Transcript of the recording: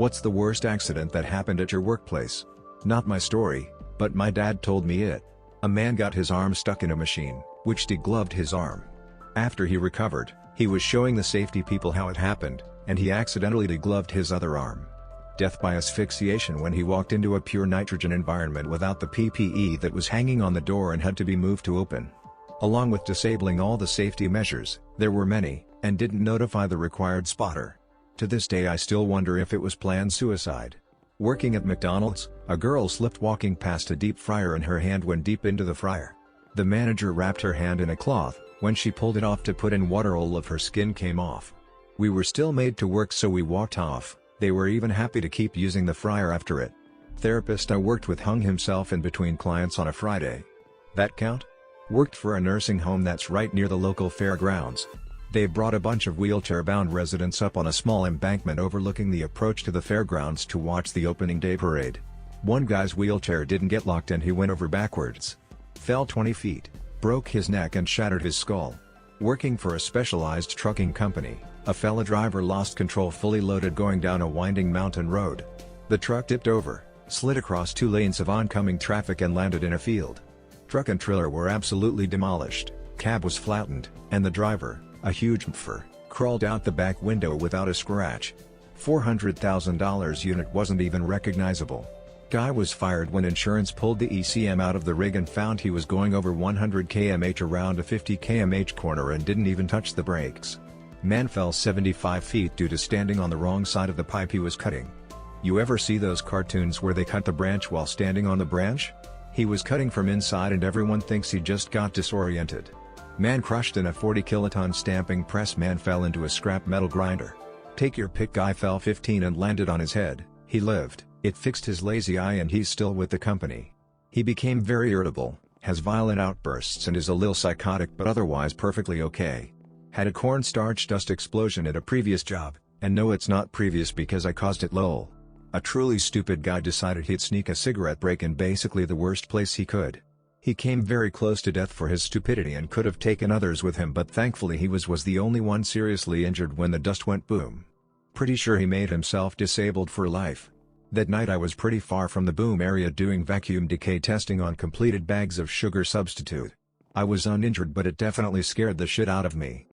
What's the worst accident that happened at your workplace? Not my story, but my dad told me it. A man got his arm stuck in a machine, which degloved his arm. After he recovered, he was showing the safety people how it happened, and he accidentally degloved his other arm. Death by asphyxiation when he walked into a pure nitrogen environment without the PPE that was hanging on the door and had to be moved to open. Along with disabling all the safety measures, there were many, and didn't notify the required spotter. To this day I still wonder if it was planned suicide. Working at McDonald's, a girl slipped walking past a deep fryer and her hand went deep into the fryer. The manager wrapped her hand in a cloth. When she pulled it off to put in water, all of her skin came off. We were still made to work, so we walked off. They were even happy to keep using the fryer after it. Therapist I worked with hung himself in between clients on a Friday. That count? Worked for a nursing home that's right near the local fairgrounds. They brought a bunch of wheelchair-bound residents up on a small embankment overlooking the approach to the fairgrounds to watch the opening day parade. One guy's wheelchair didn't get locked and he went over backwards. Fell 20 feet, broke his neck and shattered his skull. Working for a specialized trucking company, a fella driver lost control fully loaded going down a winding mountain road. The truck tipped over, slid across 2 lanes of oncoming traffic and landed in a field. Truck and trailer were absolutely demolished, cab was flattened, and the driver, a huge mf'er, crawled out the back window without a scratch. $400,000 unit wasn't even recognizable. Guy was fired when insurance pulled the ECM out of the rig and found he was going over 100 km around a 50 km corner and didn't even touch the brakes. Man fell 75 feet due to standing on the wrong side of the pipe he was cutting. You ever see those cartoons where they cut the branch while standing on the branch? He was cutting from inside and everyone thinks he just got disoriented. Man crushed in a 40 kiloton stamping press. Man fell into a scrap metal grinder. Take your pick. Guy fell 15 and landed on his head. He lived. It fixed his lazy eye and he's still with the company. He became very irritable, has violent outbursts and is a little psychotic but otherwise perfectly okay. Had a cornstarch dust explosion at a previous job, and no, it's not previous because I caused it, lol. A truly stupid guy decided he'd sneak a cigarette break in basically the worst place he could. He came very close to death for his stupidity and could have taken others with him, but thankfully he was the only one seriously injured when the dust went boom. Pretty sure he made himself disabled for life. That night I was pretty far from the boom area doing vacuum decay testing on completed bags of sugar substitute. I was uninjured but it definitely scared the shit out of me.